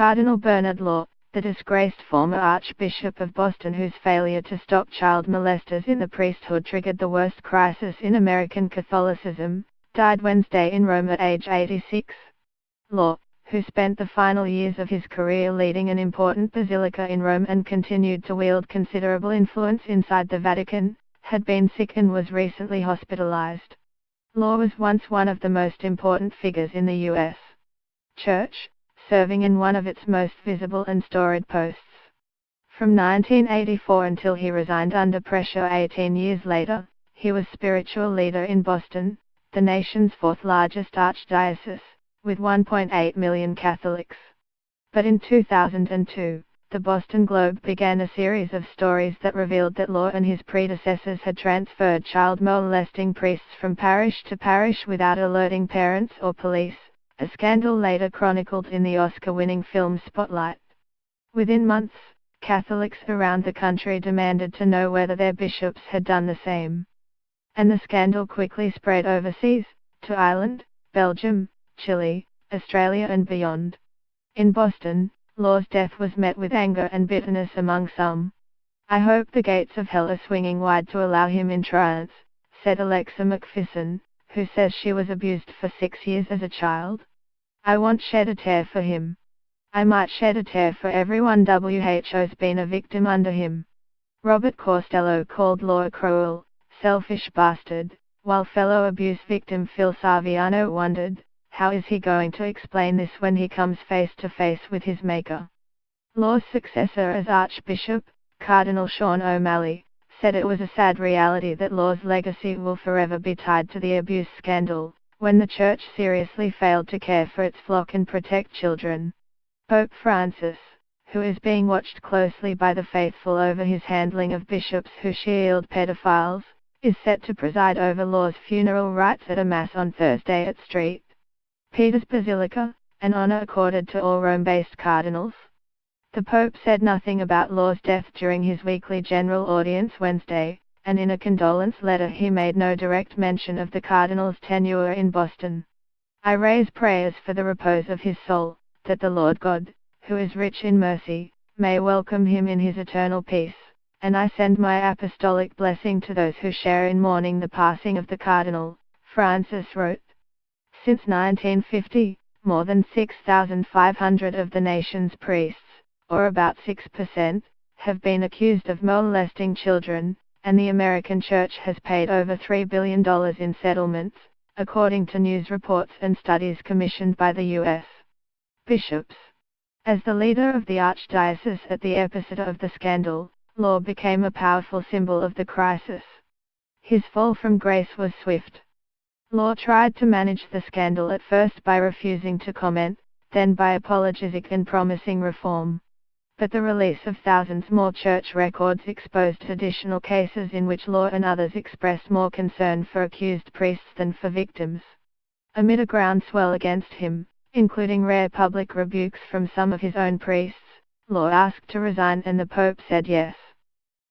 Cardinal Bernard Law, the disgraced former Archbishop of Boston whose failure to stop child molesters in the priesthood triggered the worst crisis in American Catholicism, died Wednesday in Rome at age 86. Law, who spent the final years of his career leading an important basilica in Rome and continued to wield considerable influence inside the Vatican, had been sick and was recently hospitalized. Law was once one of the most important figures in the U.S. Church, serving in one of its most visible and storied posts. From 1984 until he resigned under pressure 18 years later, he was spiritual leader in Boston, the nation's fourth largest archdiocese, with 1.8 million Catholics. But in 2002, the Boston Globe began a series of stories that revealed that Law and his predecessors had transferred child molesting priests from parish to parish without alerting parents or police, a scandal later chronicled in the Oscar-winning film Spotlight. Within months, Catholics around the country demanded to know whether their bishops had done the same. And the scandal quickly spread overseas, to Ireland, Belgium, Chile, Australia and beyond. In Boston, Law's death was met with anger and bitterness among some. "I hope the gates of hell are swinging wide to allow him entrance," said Alexa McPherson, who says she was abused for 6 years as a child. "I won't shed a tear for him. I might shed a tear for everyone who's been a victim under him." Robert Costello called Law a cruel, selfish bastard, while fellow abuse victim Phil Saviano wondered, how is he going to explain this when he comes face to face with his maker? Law's successor as Archbishop, Cardinal Sean O'Malley, said it was a sad reality that Law's legacy will forever be tied to the abuse scandal, when the Church seriously failed to care for its flock and protect children. Pope Francis, who is being watched closely by the faithful over his handling of bishops who shield pedophiles, is set to preside over Law's funeral rites at a Mass on Thursday at St. Peter's Basilica, an honor accorded to all Rome-based cardinals. The Pope said nothing about Law's death during his weekly general audience Wednesday, and in a condolence letter he made no direct mention of the cardinal's tenure in Boston. "I raise prayers for the repose of his soul, that the Lord God, who is rich in mercy, may welcome him in his eternal peace, and I send my apostolic blessing to those who share in mourning the passing of the cardinal," Francis wrote. Since 1950, more than 6,500 of the nation's priests, or about 6%, have been accused of molesting children, and the American Church has paid over $3 billion in settlements, according to news reports and studies commissioned by the U.S. bishops. As the leader of the archdiocese at the epicenter of the scandal, Law became a powerful symbol of the crisis. His fall from grace was swift. Law tried to manage the scandal at first by refusing to comment, then by apologetic and promising reform. But the release of thousands more church records exposed additional cases in which Law and others expressed more concern for accused priests than for victims. Amid a groundswell against him, including rare public rebukes from some of his own priests, Law asked to resign and the Pope said yes.